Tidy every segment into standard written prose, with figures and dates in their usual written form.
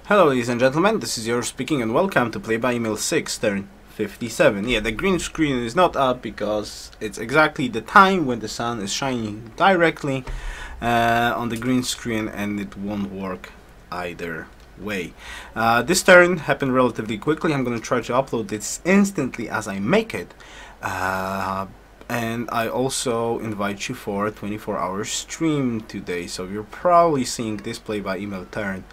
Hello ladies and gentlemen, this is Yoruus speaking and welcome to Play by Email 6, turn 57. Yeah, the green screen is not up because it's exactly the time when the sun is shining directly on the green screen and it won't work either way. This turn happened relatively quickly. I'm going to try to upload this instantly as I make it. And I also invite you for a 24-hour stream today, so you're probably seeing this Play by Email turn.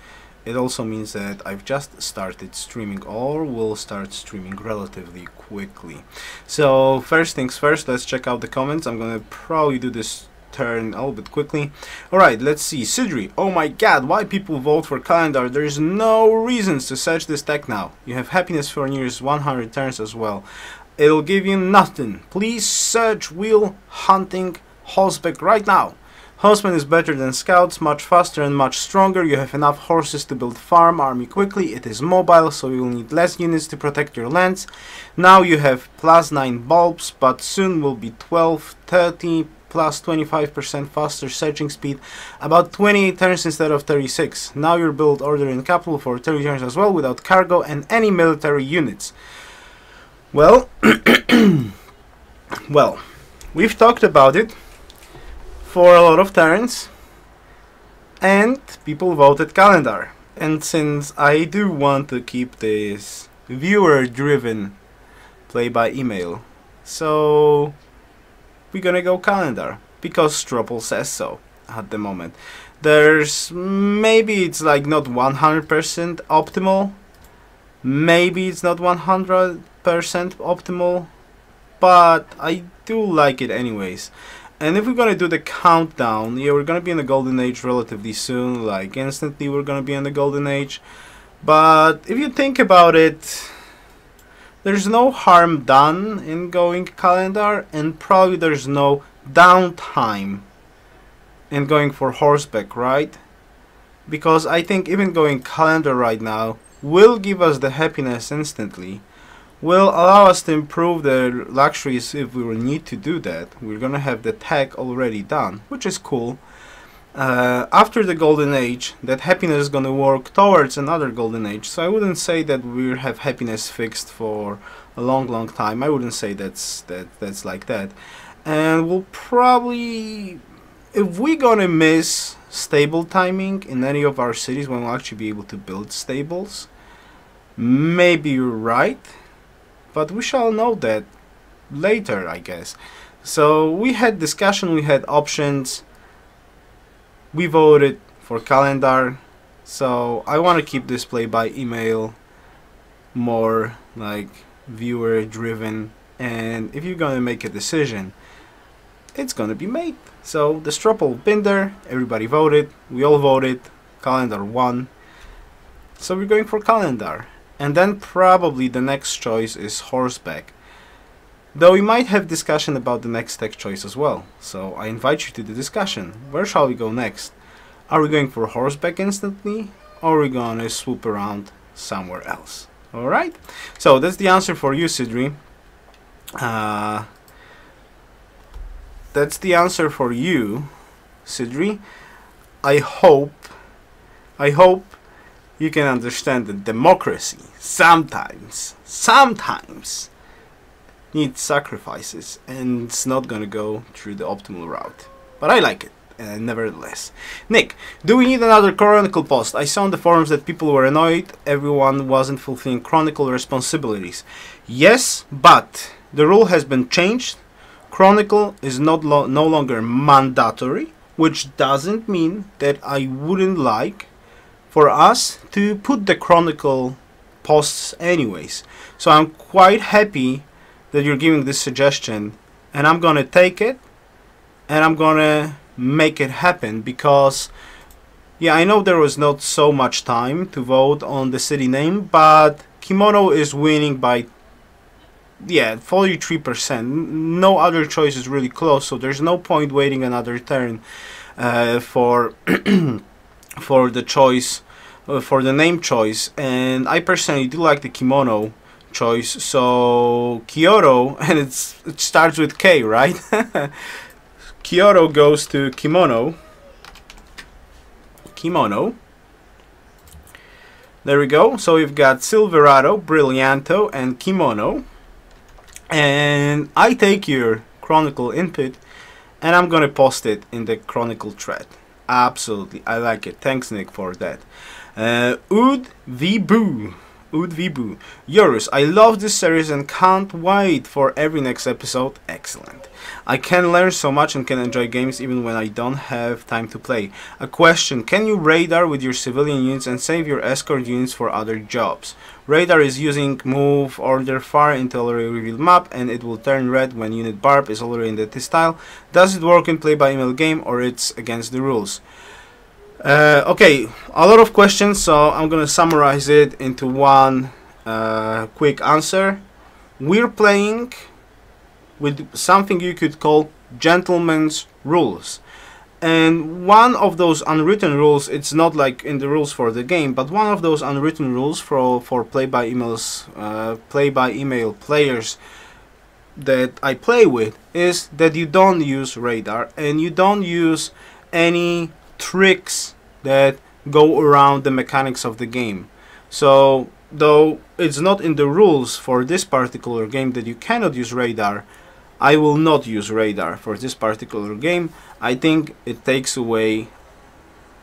It also means that I've just started streaming or will start streaming relatively quickly. So first things first, let's check out the comments. I'm gonna probably do this turn a little bit quickly. Alright, let's see. Sidri, oh my god, why people vote for calendar? There's no reasons to search this tech now. You have happiness for nearly 100 turns as well. It'll give you nothing. Please search wheel hunting horseback right now. Horseman is better than scouts, much faster and much stronger. You have enough horses to build farm army quickly. It is mobile, so you will need less units to protect your lands. Now you have +9 bulbs, but soon will be 12, 30, plus 25% faster searching speed, about 28 turns instead of 36. Now your build order in capital for 30 turns as well, without cargo and any military units. Well, well, we've talked about it for a lot of turns, and people voted calendar. And since I do want to keep this viewer-driven play by email, so we're gonna go calendar because Stropple says so at the moment. There's maybe it's like not 100% optimal, maybe it's not 100% optimal, but I do like it anyways. And if we're gonna do the countdown, yeah, we're gonna be in the golden age relatively soon, like instantly we're gonna be in the golden age. But if you think about it, there's no harm done in going calendar, and probably there's no downtime in going for horseback, right? Because I think even going calendar right now will give us the happiness instantly, will allow us to improve the luxuries if we will need to do that. We're gonna have the tech already done, which is cool. After the golden age, that happiness is gonna work towards another golden age, so I wouldn't say that we have happiness fixed for a long time. I wouldn't say that's like that. And we'll probably, if we're gonna miss stable timing in any of our cities when we'll actually be able to build stables, maybe you're right. But we shall know that later, I guess. So we had discussion, we had options. We voted for calendar. So I want to keep this play by email more like viewer driven. And if you're going to make a decision, it's going to be made. So the Stropple Binder, everybody voted. We all voted. Calendar won. So we're going for calendar. And then probably the next choice is horseback. Though we might have discussion about the next tech choice as well. So I invite you to the discussion. Where shall we go next? Are we going for horseback instantly? Or are we going to swoop around somewhere else? Alright? So that's the answer for you, Sidri. That's the answer for you, Sidri. I hope you can understand that democracy sometimes needs sacrifices, and it's not gonna go through the optimal route. But I like it, nevertheless. Nick, do we need another chronicle post? I saw on the forums that people were annoyed everyone wasn't fulfilling chronicle responsibilities. Yes, but the rule has been changed. Chronicle is no longer mandatory, which doesn't mean that I wouldn't like for us to put the chronicle posts anyways. So I'm quite happy that you're giving this suggestion, and I'm gonna take it and I'm gonna make it happen, because yeah, I know there was not so much time to vote on the city name, but Kimono is winning by 43%. No other choice is really close, so there's no point waiting another turn for for the choice, for the name choice. And I personally do like the Kimono choice. So Kyoto, and it starts with K, right? Kyoto goes to Kimono. There we go. So we've got Silverado, Brillianto, and Kimono. And I take your chronicle input and I'm gonna post it in the chronicle thread. Absolutely, I like it. Thanks, Nick, for that. Oud V Boo. Yoruus, I love this series and can't wait for every next episode. Excellent. I can learn so much and can enjoy games even when I don't have time to play. A question, can you radar with your civilian units and save your escort units for other jobs? Radar is using move order far into already revealed map and it will turn red when unit barb is already in the style. Does it work in play by email game or it's against the rules? Okay, a lot of questions, so I'm gonna summarize it into one quick answer. We're playing with something you could call gentlemen's rules, and one of those unwritten rules, it's not like in the rules for the game, but one of those unwritten rules for play by email players that I play with is that you don't use radar and you don't use any tricks that go around the mechanics of the game. So though it's not in the rules for this particular game that you cannot use radar, I will not use radar for this particular game. I think it takes away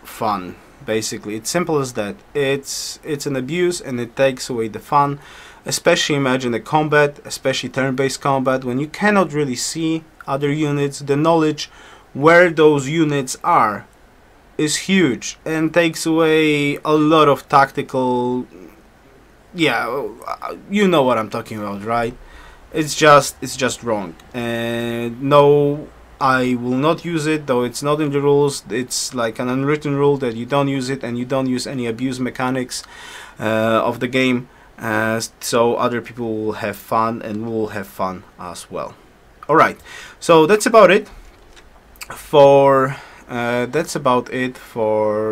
fun. Basically, it's simple as that. It's an abuse and it takes away the fun. Especially imagine a combat, especially turn-based combat, when you cannot really see other units. The knowledge where those units are is huge and takes away a lot of tactical, yeah, you know what I'm talking about, right? It's just wrong. And no, I will not use it, though it's not in the rules. It's like an unwritten rule that you don't use it and you don't use any abuse mechanics of the game, so other people will have fun and will have fun as well. Alright, so that's about it for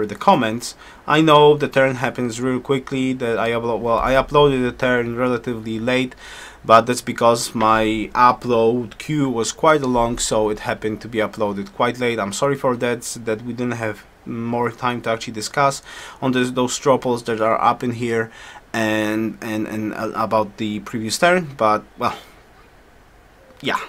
the comments. I know the turn happens real quickly, that I uploaded the turn relatively late, but that's because my upload queue was quite long, so it happened to be uploaded quite late. I'm sorry for that, that we didn't have more time to actually discuss on those tropos that are up in here and about the previous turn, but well, yeah.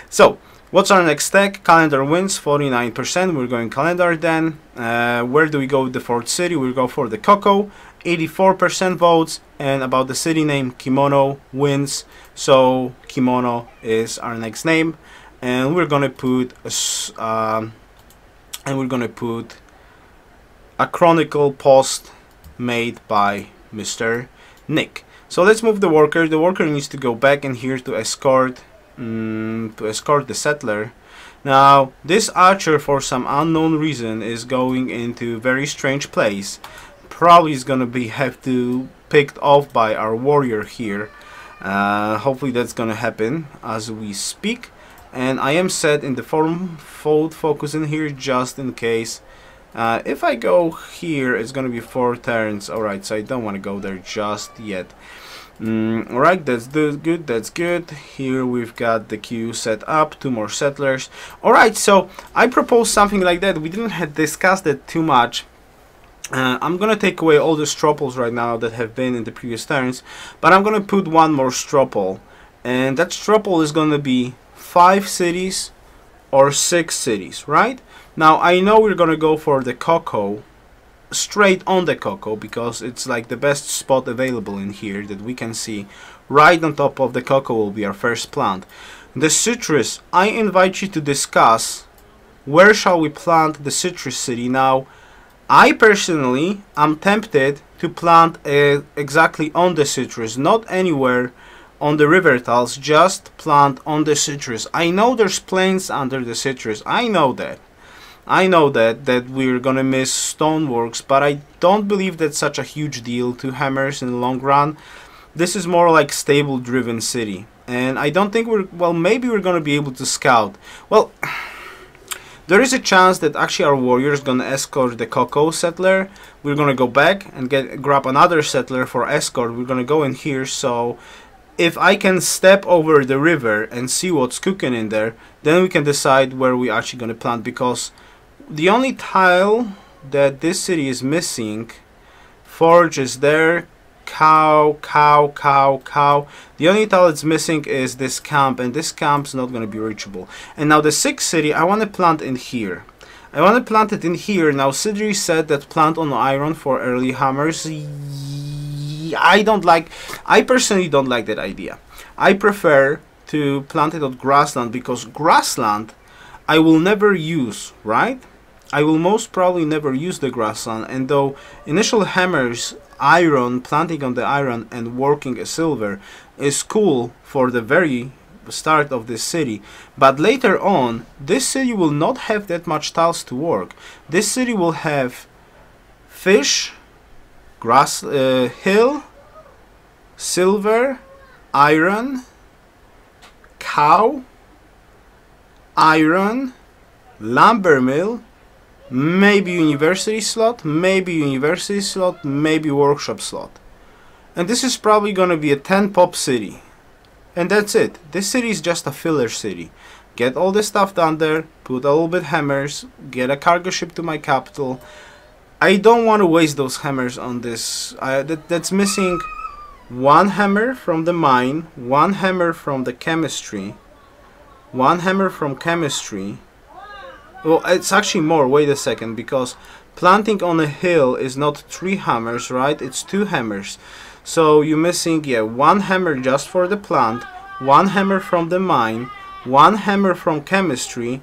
So what's our next tech? Calendar wins 49%. We're going calendar then. Where do we go with the fourth city? We'll go for the Cocoa. 84% votes. And about the city name, Kimono wins. So Kimono is our next name. And we're gonna put a chronicle post made by Mr. Nick. So let's move the worker. The worker needs to go back in here to escort the settler. Now this archer, for some unknown reason, is going into a very strange place. Probably is gonna have to picked off by our warrior here. Hopefully that's gonna happen as we speak. And I am set in the fold focus in here just in case. If I go here, it's gonna be 4 turns. Alright, so I don't want to go there just yet. Alright, that's good, that's good. Here we've got the queue set up, 2 more settlers. Alright, so I propose something like that. We didn't have discussed it too much. I'm gonna take away all the stroples right now that have been in the previous turns, but I'm gonna put one more stropole, and that stropole is gonna be 5 cities or 6 cities, right? Now I know we're gonna go for the Cocoa, straight on the Cocoa, because it's like the best spot available in here that we can see. Right on top of the Cocoa will be our first plant. The citrus, I invite you to discuss where shall we plant the citrus city. Now I personally am tempted to plant exactly on the citrus, not anywhere on the river tiles, just plant on the citrus. I know there's plains under the citrus, I know that we're gonna miss stoneworks, but I don't believe that's such a huge deal to hammers in the long run. This is more like stable driven city, and I don't think maybe we're gonna be able to scout. Well, there is a chance that actually our warrior is gonna escort the Cocoa settler. We're gonna go back and grab another settler for escort. We're gonna go in here, so if I can step over the river and see what's cooking in there, then we can decide where we're actually gonna plant, because the only tile that this city is missing Forge is there. Cow, cow, cow, cow. The only tile that's missing is this camp, and this camp's not going to be reachable. And now the 6th city, I want to plant in here. I want to plant it in here. Now Sidri said that plant on iron for early hammers. I personally don't like that idea. I prefer to plant it on grassland, because grassland I will never use, right? I will most probably never use the grassland, and though initial hammers, iron, planting on the iron and working a silver is cool for the very start of this city, but later on this city will not have that much tiles to work. This city will have fish, grass, hill, silver, iron, cow, iron, lumber mill, maybe university slot, maybe workshop slot. And this is probably gonna be a 10 pop city. And that's it. This city is just a filler city. Get all this stuff done there, put a little bit hammers, get a cargo ship to my capital. I don't want to waste those hammers on this. That's missing one hammer from the mine, one hammer from the chemistry, one hammer from chemistry. Well, it's actually more. Wait a second, because planting on a hill is not 3 hammers, right? It's 2 hammers. So you're missing, yeah, 1 hammer just for the plant, 1 hammer from the mine, 1 hammer from chemistry,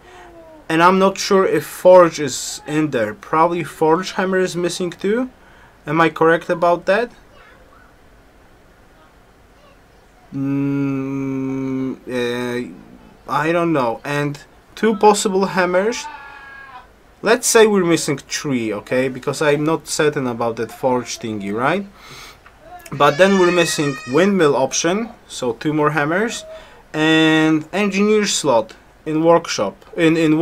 and I'm not sure if forge is in there. Probably forge hammer is missing too. Am I correct about that? I don't know. And 2 possible hammers. Let's say we're missing 3, okay? Because I'm not certain about that forge thingy, right? But then we're missing windmill option, so 2 more hammers, and engineer slot in workshop, in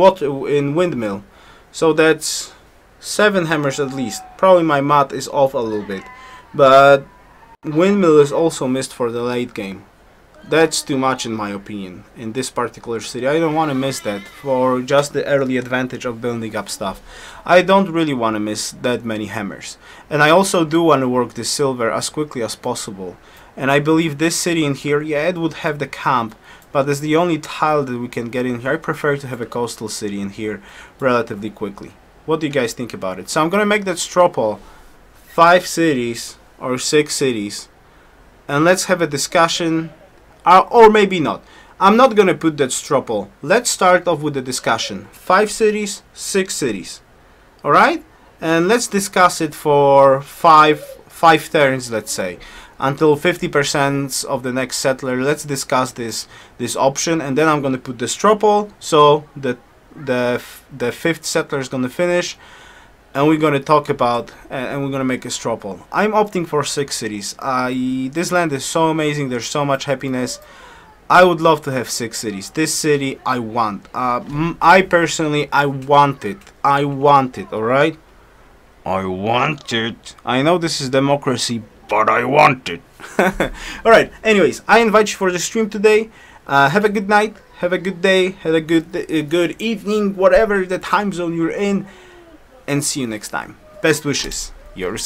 windmill. So that's 7 hammers at least. Probably my math is off a little bit, but windmill is also missed for the late game. That's too much in my opinion in this particular city. I don't want to miss that for just the early advantage of building up stuff. I don't really want to miss that many hammers. And I also do want to work this silver as quickly as possible. And I believe this city in here, yeah, it would have the camp, but it's the only tile that we can get in here. I prefer to have a coastal city in here relatively quickly. What do you guys think about it? So I'm gonna make that straw poll 5 cities or 6 cities, and let's have a discussion. Or maybe not. I'm not gonna put that straw poll. Let's start off with the discussion. 5 cities, 6 cities. Alright? And let's discuss it for 5 turns, let's say. Until 50% of the next settler. Let's discuss this option, and then I'm gonna put the straw poll, so the 5th settler is gonna finish, and we're gonna talk about and we're gonna make a straw poll. I'm opting for 6 cities. This land is so amazing. There's so much happiness. I would love to have 6 cities. This city I want. I personally want it. I want it. All right. I want it. I know this is democracy, but I want it. All right. Anyways, I invite you for the stream today. Have a good night. Have a good day. Have a good evening, whatever the time zone you're in. And see you next time. Best wishes. Yours.